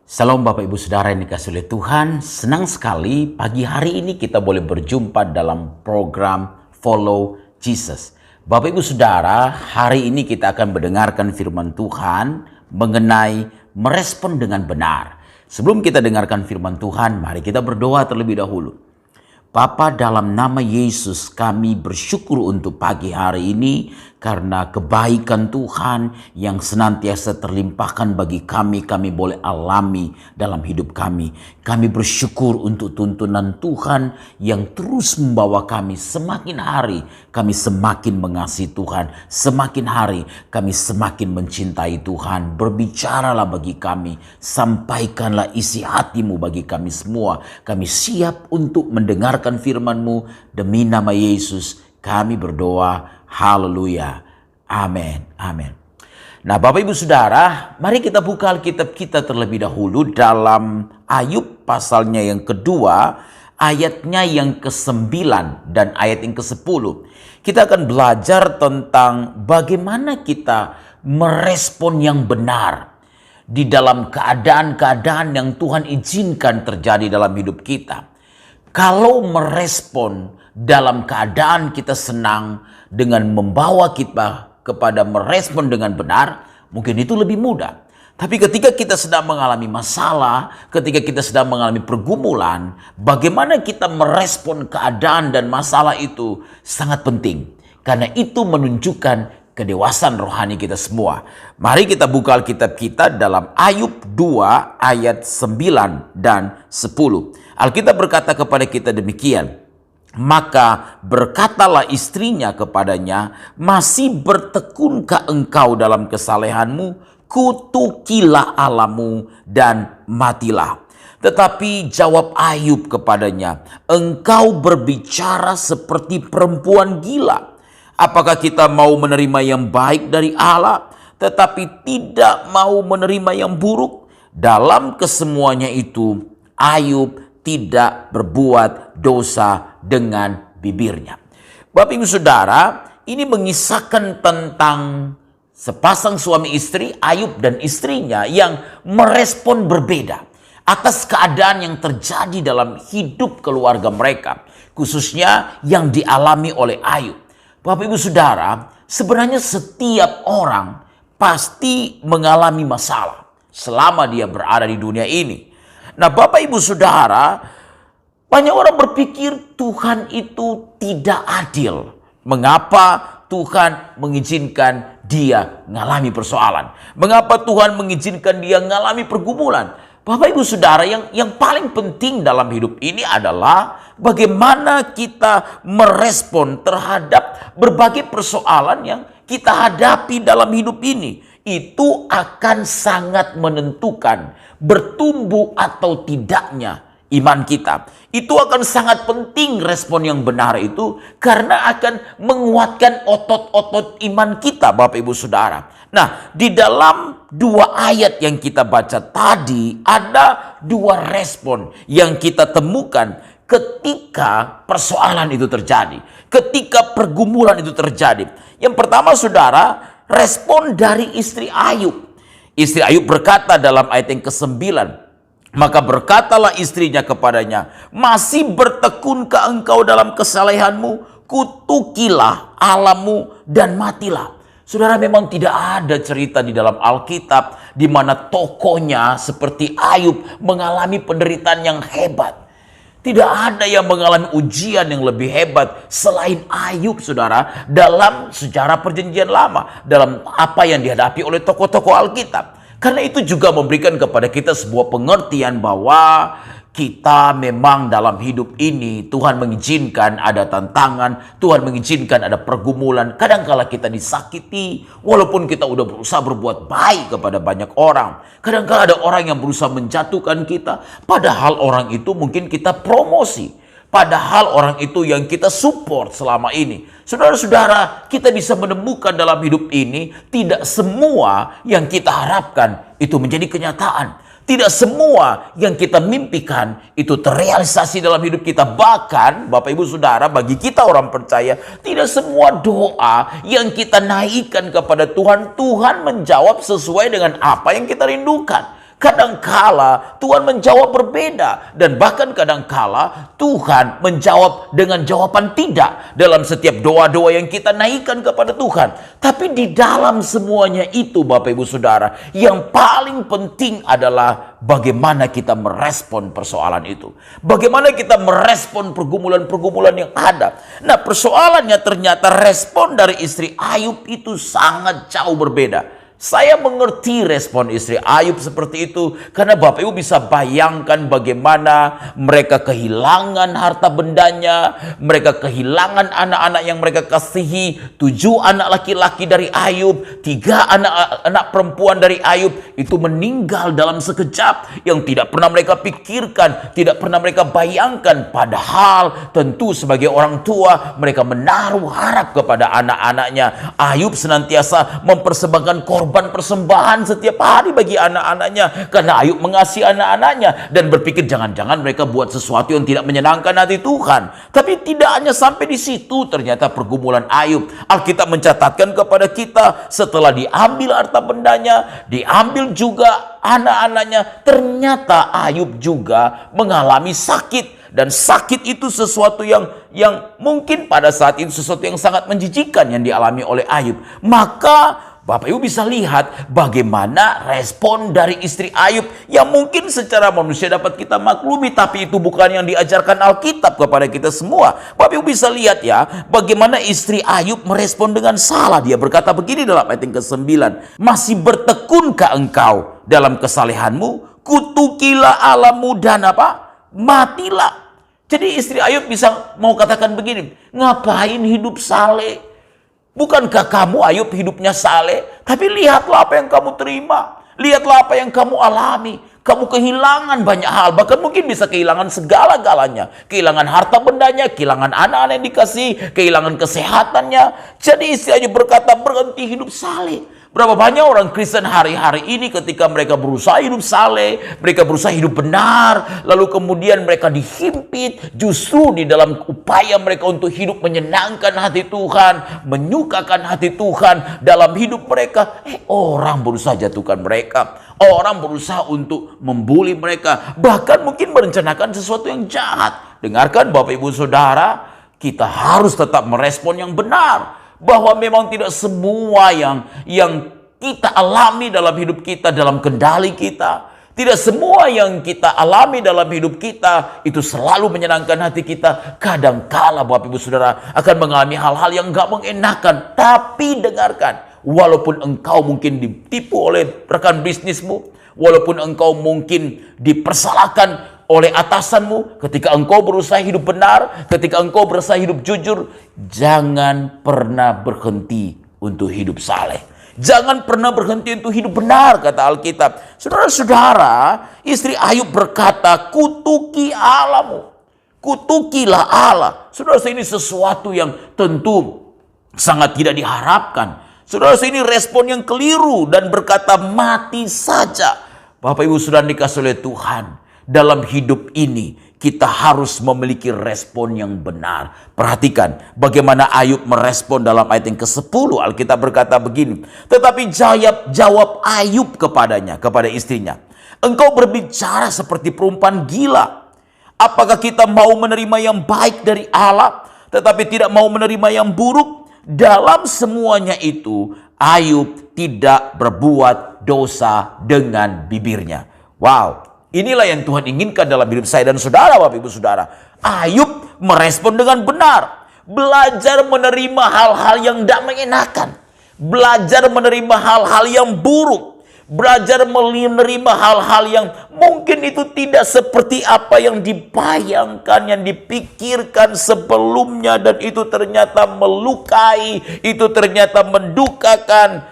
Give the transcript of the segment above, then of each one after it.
Salam Bapak Ibu Saudara yang dikasihi oleh Tuhan. Senang sekali pagi hari ini kita boleh berjumpa dalam program Follow Jesus. Bapak Ibu Saudara, hari ini kita akan mendengarkan firman Tuhan mengenai merespon dengan benar. Sebelum kita dengarkan firman Tuhan, mari kita berdoa terlebih dahulu. Bapa, dalam nama Yesus kami bersyukur untuk pagi hari ini karena kebaikan Tuhan yang senantiasa terlimpahkan bagi kami boleh alami dalam hidup kami. Kami bersyukur untuk tuntunan Tuhan yang terus membawa kami semakin hari kami semakin mengasihi Tuhan, semakin hari kami semakin mencintai Tuhan. Berbicaralah bagi kami, sampaikanlah isi hatimu bagi kami semua. Kami siap untuk mendengarkan firman-Mu. Demi nama Yesus kami berdoa. Haleluya. Amin. Amin. Nah, Bapak Ibu Saudara, mari kita buka Alkitab kita terlebih dahulu dalam Ayub pasalnya yang kedua, ayatnya yang ke-9 dan ayat yang ke-10. Kita akan belajar tentang bagaimana kita merespon yang benar di dalam keadaan-keadaan yang Tuhan izinkan terjadi dalam hidup kita. Kalau merespon dalam keadaan kita senang dengan membawa kita kepada merespon dengan benar, mungkin itu lebih mudah. Tapi ketika kita sedang mengalami masalah, ketika kita sedang mengalami pergumulan, bagaimana kita merespon keadaan dan masalah itu sangat penting. Karena itu menunjukkan kedewasaan rohani kita semua. Mari kita buka Alkitab kita dalam Ayub 2 ayat 9 dan 10. Alkitab berkata kepada kita demikian. Maka berkatalah istrinya kepadanya, masih bertekunkah engkau dalam kesalehanmu? Kutukilah Allahmu dan matilah. Tetapi jawab Ayub kepadanya, engkau berbicara seperti perempuan gila. Apakah kita mau menerima yang baik dari Allah, tetapi tidak mau menerima yang buruk? Dalam kesemuanya itu, Ayub tidak berbuat dosa dengan bibirnya. Bapak Ibu Saudara, ini mengisahkan tentang sepasang suami istri, Ayub dan istrinya, yang merespon berbeda atas keadaan yang terjadi dalam hidup keluarga mereka, khususnya yang dialami oleh Ayub. Bapak Ibu Saudara, sebenarnya setiap orang pasti mengalami masalah selama dia berada di dunia ini. Nah, Bapak Ibu Saudara, banyak orang berpikir Tuhan itu tidak adil. Mengapa Tuhan mengizinkan dia mengalami persoalan? Mengapa Tuhan mengizinkan dia mengalami pergumulan? Bapak Ibu Saudara, yang paling penting dalam hidup ini adalah bagaimana kita merespon terhadap berbagai persoalan yang kita hadapi dalam hidup ini. Itu akan sangat menentukan bertumbuh atau tidaknya iman kita. Itu akan sangat penting respon yang benar itu, karena akan menguatkan otot-otot iman kita, Bapak Ibu Saudara. Nah, di dalam dua ayat yang kita baca tadi, ada dua respon yang kita temukan ketika persoalan itu terjadi, ketika pergumulan itu terjadi. Yang pertama, Saudara, respon dari istri Ayub. Istri Ayub berkata dalam ayat yang ke-9, maka berkatalah istrinya kepadanya, masih bertekunkah engkau dalam kesalehanmu? Kutukilah Allahmu dan matilah. Saudara, memang tidak ada cerita di dalam Alkitab di mana tokohnya seperti Ayub mengalami penderitaan yang hebat. Tidak ada yang mengalami ujian yang lebih hebat selain Ayub, Saudara, dalam sejarah perjanjian lama, dalam apa yang dihadapi oleh tokoh-tokoh Alkitab. Karena itu juga memberikan kepada kita sebuah pengertian bahwa kita memang dalam hidup ini Tuhan mengizinkan ada tantangan, Tuhan mengizinkan ada pergumulan. Kadangkala kita disakiti walaupun kita udah berusaha berbuat baik kepada banyak orang. Kadangkala ada orang yang berusaha menjatuhkan kita, padahal orang itu mungkin kita promosi. Padahal orang itu yang kita support selama ini. Saudara-saudara, kita bisa menemukan dalam hidup ini tidak semua yang kita harapkan itu menjadi kenyataan. Tidak semua yang kita mimpikan itu terrealisasi dalam hidup kita. Bahkan, Bapak Ibu Saudara, bagi kita orang percaya, tidak semua doa yang kita naikkan kepada Tuhan, Tuhan menjawab sesuai dengan apa yang kita rindukan. Kadangkala Tuhan menjawab berbeda, dan bahkan kadangkala Tuhan menjawab dengan jawaban tidak dalam setiap doa-doa yang kita naikkan kepada Tuhan. Tapi di dalam semuanya itu, Bapak Ibu Saudara, yang paling penting adalah bagaimana kita merespon persoalan itu. Bagaimana kita merespon pergumulan-pergumulan yang ada. Nah, persoalannya ternyata respon dari istri Ayub itu sangat jauh berbeda. Saya mengerti respon istri Ayub seperti itu karena Bapak Ibu bisa bayangkan bagaimana mereka kehilangan harta bendanya, mereka kehilangan anak-anak yang mereka kasihi, 7 anak laki-laki dari Ayub, 3 anak perempuan dari Ayub itu meninggal dalam sekejap yang tidak pernah mereka pikirkan, tidak pernah mereka bayangkan. Padahal tentu sebagai orang tua mereka menaruh harap kepada anak-anaknya. Ayub senantiasa mempersembahkan korban persembahan setiap hari bagi anak-anaknya karena Ayub mengasihi anak-anaknya dan berpikir jangan-jangan mereka buat sesuatu yang tidak menyenangkan hati Tuhan. Tapi tidak hanya sampai di situ, ternyata pergumulan Ayub, Alkitab mencatatkan kepada kita, setelah diambil harta bendanya, diambil juga anak-anaknya, ternyata Ayub juga mengalami sakit. Dan sakit itu sesuatu yang mungkin pada saat itu sesuatu yang sangat menjijikan yang dialami oleh Ayub. Maka Bapak Ibu bisa lihat bagaimana respon dari istri Ayub yang mungkin secara manusia dapat kita maklumi, tapi itu bukan yang diajarkan Alkitab kepada kita semua. Bapak Ibu bisa lihat ya, bagaimana istri Ayub merespon dengan salah. Dia berkata begini dalam ayat yang ke-9, "Masih bertekunkah engkau dalam kesalehanmu? Kutukilah Allahmu dan apa? Matilah." Jadi istri Ayub bisa mau katakan begini, ngapain hidup saleh? Bukankah kamu Ayub hidupnya saleh? Tapi lihatlah apa yang kamu terima. Lihatlah apa yang kamu alami. Kamu kehilangan banyak hal. Bahkan mungkin bisa kehilangan segala-galanya. Kehilangan harta bendanya, kehilangan anak-anak yang dikasih, kehilangan kesehatannya. Jadi istri Ayub berkata, berhenti hidup saleh. Berapa banyak orang Kristen hari-hari ini ketika mereka berusaha hidup saleh, mereka berusaha hidup benar, lalu kemudian mereka dihimpit justru di dalam upaya mereka untuk hidup menyenangkan hati Tuhan, menyukakan hati Tuhan dalam hidup mereka. Orang berusaha jatuhkan mereka, orang berusaha untuk membuli mereka, bahkan mungkin merencanakan sesuatu yang jahat. Dengarkan Bapak Ibu Saudara, kita harus tetap merespon yang benar. Bahwa memang tidak semua yang kita alami dalam hidup kita dalam kendali kita. Tidak semua yang kita alami dalam hidup kita itu selalu menyenangkan hati kita. Kadangkala Bapak Ibu Saudara akan mengalami hal-hal yang gak mengenakan. Tapi dengarkan, walaupun engkau mungkin ditipu oleh rekan bisnismu, walaupun engkau mungkin dipersalahkan oleh atasanmu, ketika engkau berusaha hidup benar, ketika engkau berusaha hidup jujur, jangan pernah berhenti untuk hidup saleh. Jangan pernah berhenti untuk hidup benar, kata Alkitab. Saudara-saudara, istri Ayub berkata, kutuki Allahmu. Kutukilah Allah. Saudara, ini sesuatu yang tentu sangat tidak diharapkan. Saudara, ini respon yang keliru dan berkata mati saja. Bapak Ibu Saudara dikasih oleh Tuhan, dalam hidup ini kita harus memiliki respon yang benar. Perhatikan bagaimana Ayub merespon dalam ayat yang ke-10. Alkitab berkata begini, tetapi jawab Ayub kepadanya, kepada istrinya, engkau berbicara seperti perempuan gila. Apakah kita mau menerima yang baik dari Allah tetapi tidak mau menerima yang buruk? Dalam semuanya itu Ayub tidak berbuat dosa dengan bibirnya. Wow. Inilah yang Tuhan inginkan dalam hidup saya dan saudara, Bapak Ibu Saudara. Ayub merespon dengan benar. Belajar menerima hal-hal yang tidak mengenakan. Belajar menerima hal-hal yang buruk. Belajar menerima hal-hal yang mungkin itu tidak seperti apa yang dibayangkan, yang dipikirkan sebelumnya. Dan itu ternyata melukai, itu ternyata mendukakan.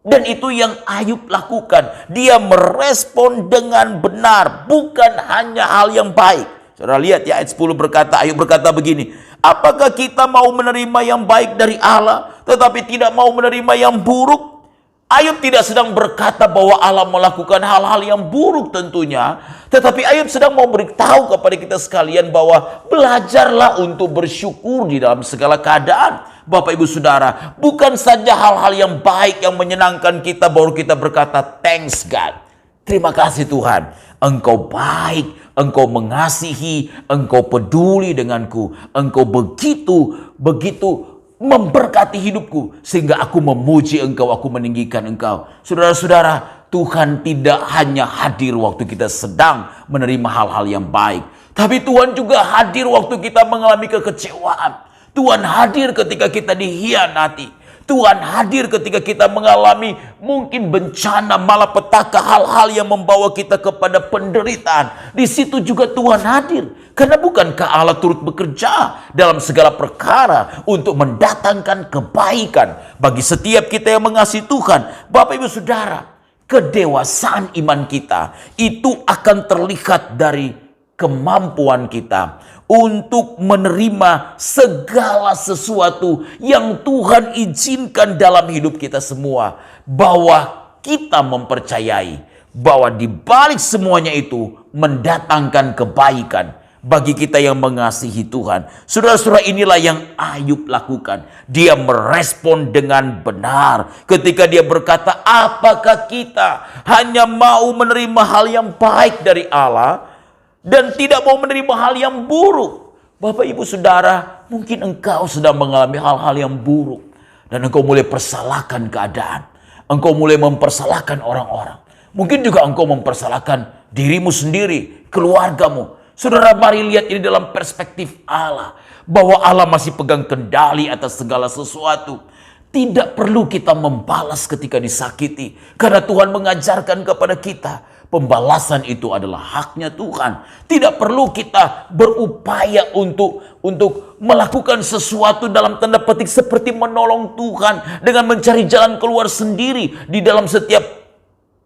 Dan itu yang Ayub lakukan. Dia merespon dengan benar, bukan hanya hal yang baik. Saudara lihat ya, ayat 10 berkata, Ayub berkata begini, apakah kita mau menerima yang baik dari Allah tetapi tidak mau menerima yang buruk? Ayub tidak sedang berkata bahwa Allah melakukan hal-hal yang buruk tentunya, tetapi Ayub sedang mau beritahu kepada kita sekalian bahwa belajarlah untuk bersyukur di dalam segala keadaan. Bapak Ibu Saudara, bukan saja hal-hal yang baik yang menyenangkan kita baru kita berkata thanks God. Terima kasih Tuhan, Engkau baik, Engkau mengasihi, Engkau peduli denganku, Engkau begitu memberkati hidupku, sehingga aku memuji Engkau, aku meninggikan Engkau. Saudara-saudara, Tuhan tidak hanya hadir waktu kita sedang menerima hal-hal yang baik, tapi Tuhan juga hadir waktu kita mengalami kekecewaan. Tuhan hadir ketika kita dikhianati. Tuhan hadir ketika kita mengalami mungkin bencana, malapetaka, hal-hal yang membawa kita kepada penderitaan. Di situ juga Tuhan hadir. Karena bukankah Allah turut bekerja dalam segala perkara untuk mendatangkan kebaikan bagi setiap kita yang mengasihi Tuhan. Bapak Ibu Saudara, kedewasaan iman kita itu akan terlihat dari kemampuan kita untuk menerima segala sesuatu yang Tuhan izinkan dalam hidup kita semua. Bahwa kita mempercayai bahwa di balik semuanya itu mendatangkan kebaikan bagi kita yang mengasihi Tuhan. Saudara-saudara, inilah yang Ayub lakukan. Dia merespon dengan benar ketika dia berkata, apakah kita hanya mau menerima hal yang baik dari Allah dan tidak mau menerima hal yang buruk? Bapak Ibu Saudara, mungkin engkau sedang mengalami hal-hal yang buruk dan engkau mulai persalahkan keadaan. Engkau mulai mempersalahkan orang-orang. Mungkin juga engkau mempersalahkan dirimu sendiri, keluargamu. Saudara, mari lihat ini dalam perspektif Allah, bahwa Allah masih pegang kendali atas segala sesuatu. Tidak perlu kita membalas ketika disakiti, karena Tuhan mengajarkan kepada kita pembalasan itu adalah haknya Tuhan. Tidak perlu kita berupaya untuk melakukan sesuatu dalam tanda petik seperti menolong Tuhan dengan mencari jalan keluar sendiri di dalam setiap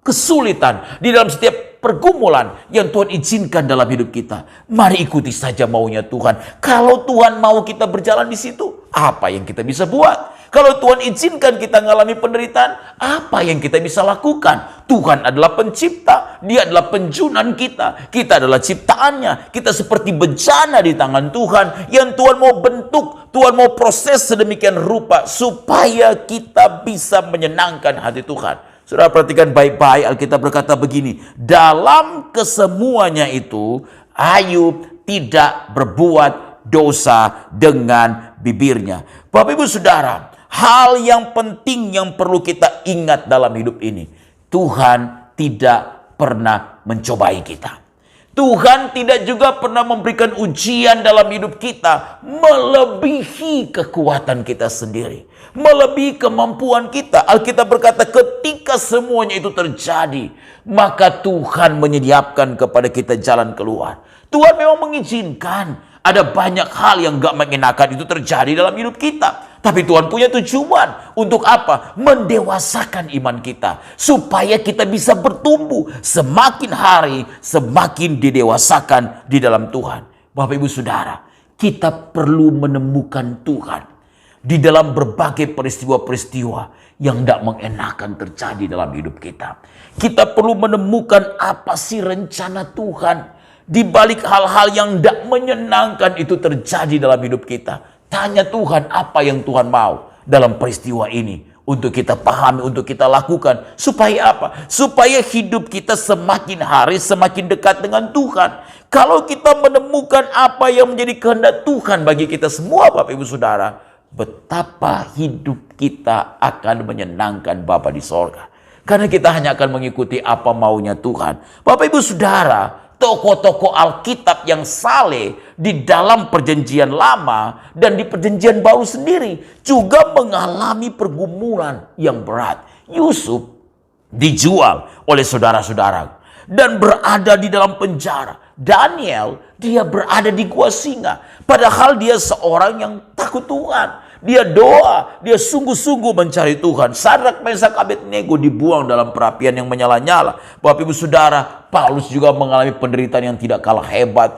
kesulitan, di dalam setiap pergumulan yang Tuhan izinkan dalam hidup kita. Mari ikuti saja maunya Tuhan. Kalau Tuhan mau kita berjalan di situ, apa yang kita bisa buat? Kalau Tuhan izinkan kita mengalami penderitaan, apa yang kita bisa lakukan? Tuhan adalah pencipta, Dia adalah penjunan kita. Kita adalah ciptaannya. Kita seperti bejana di tangan Tuhan yang Tuhan mau bentuk, Tuhan mau proses sedemikian rupa supaya kita bisa menyenangkan hati Tuhan. Saudara, perhatikan baik-baik, Alkitab berkata begini, dalam kesemuanya itu Ayub tidak berbuat dosa dengan bibirnya. Bapak Ibu Saudara, hal yang penting yang perlu kita ingat dalam hidup ini, Tuhan tidak pernah mencobai kita. Tuhan tidak juga pernah memberikan ujian dalam hidup kita melebihi kekuatan kita sendiri, melebihi kemampuan kita. Alkitab berkata ketika semuanya itu terjadi, maka Tuhan menyediakan kepada kita jalan keluar. Tuhan memang mengizinkan ada banyak hal yang gak mengenakan itu terjadi dalam hidup kita. Tapi Tuhan punya tujuan. Untuk apa? Mendewasakan iman kita. Supaya kita bisa bertumbuh. Semakin hari, semakin didewasakan di dalam Tuhan. Bapak Ibu Saudara, kita perlu menemukan Tuhan di dalam berbagai peristiwa-peristiwa yang tidak mengenakan terjadi dalam hidup kita. Kita perlu menemukan apa sih rencana Tuhan di balik hal-hal yang tidak menyenangkan itu terjadi dalam hidup kita. Tanya Tuhan, apa yang Tuhan mau dalam peristiwa ini untuk kita pahami, untuk kita lakukan. Supaya apa? Supaya hidup kita semakin hari semakin dekat dengan Tuhan. Kalau kita menemukan apa yang menjadi kehendak Tuhan bagi kita semua, Bapak Ibu Saudara, betapa hidup kita akan menyenangkan Bapa di sorga. Karena kita hanya akan mengikuti apa maunya Tuhan. Bapak Ibu Saudara, tokoh-tokoh Alkitab yang saleh di dalam perjanjian lama dan di perjanjian baru sendiri juga mengalami pergumulan yang berat. Yusuf dijual oleh saudara-saudara dan berada di dalam penjara. Daniel, dia berada di gua singa. Padahal dia seorang yang takut Tuhan. Dia doa, dia sungguh-sungguh mencari Tuhan. Sadrak, Mesak, Abednego dibuang dalam perapian yang menyala-nyala. Bapak Ibu Saudara, Paulus juga mengalami penderitaan yang tidak kalah hebat.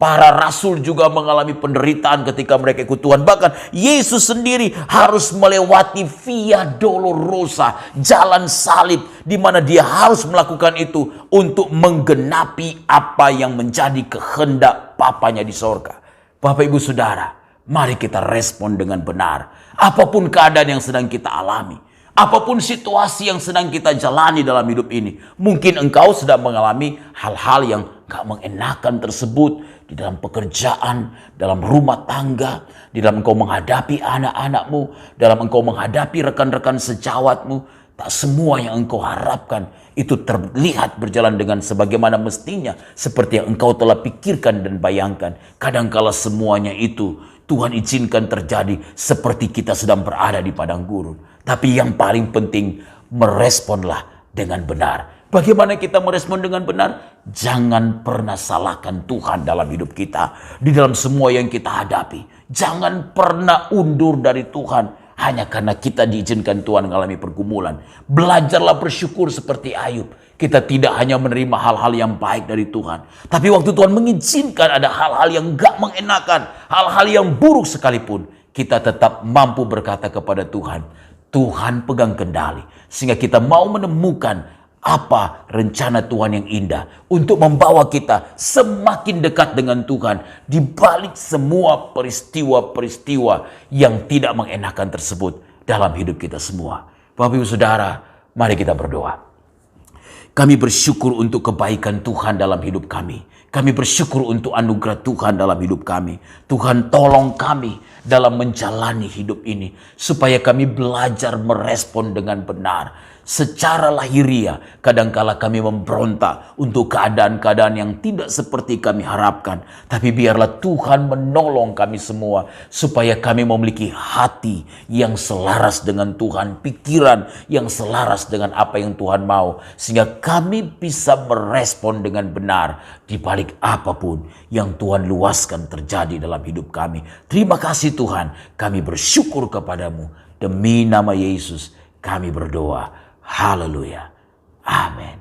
Para rasul juga mengalami penderitaan ketika mereka ikut Tuhan. Bahkan Yesus sendiri harus melewati Via Dolorosa, jalan salib, di mana dia harus melakukan itu untuk menggenapi apa yang menjadi kehendak Bapanya di sorga. Bapak Ibu Saudara, mari kita respon dengan benar. Apapun keadaan yang sedang kita alami. Apapun situasi yang sedang kita jalani dalam hidup ini. Mungkin engkau sedang mengalami hal-hal yang gak mengenakan tersebut. Di dalam pekerjaan, dalam rumah tangga, di dalam engkau menghadapi anak-anakmu, dalam engkau menghadapi rekan-rekan sejawatmu. Tak semua yang engkau harapkan itu terlihat berjalan dengan sebagaimana mestinya. Seperti yang engkau telah pikirkan dan bayangkan. Kadangkala semuanya itu Tuhan izinkan terjadi seperti kita sedang berada di padang gurun. Tapi yang paling penting, meresponlah dengan benar. Bagaimana kita merespon dengan benar? Jangan pernah salahkan Tuhan dalam hidup kita. Di dalam semua yang kita hadapi. Jangan pernah undur dari Tuhan. Hanya karena kita diizinkan Tuhan mengalami pergumulan. Belajarlah bersyukur seperti Ayub. Kita tidak hanya menerima hal-hal yang baik dari Tuhan. Tapi waktu Tuhan mengizinkan ada hal-hal yang gak mengenakan. Hal-hal yang buruk sekalipun. Kita tetap mampu berkata kepada Tuhan. Tuhan pegang kendali. Sehingga kita mau menemukan apa rencana Tuhan yang indah. Untuk membawa kita semakin dekat dengan Tuhan. Di balik semua peristiwa-peristiwa yang tidak mengenakan tersebut dalam hidup kita semua. Bapak Ibu Saudara, mari kita berdoa. Kami bersyukur untuk kebaikan Tuhan dalam hidup kami. Kami bersyukur untuk anugerah Tuhan dalam hidup kami. Tuhan tolong kami dalam menjalani hidup ini. Supaya kami belajar merespon dengan benar. Secara lahiriah kadangkala kami memberontak untuk keadaan-keadaan yang tidak seperti kami harapkan. Tapi biarlah Tuhan menolong kami semua. Supaya kami memiliki hati yang selaras dengan Tuhan. Pikiran yang selaras dengan apa yang Tuhan mau. Sehingga kami bisa merespon dengan benar. Di balik apapun yang Tuhan luaskan terjadi dalam hidup kami. Terima kasih Tuhan. Kami bersyukur kepadamu. Demi nama Yesus kami berdoa. Haleluya. Amin.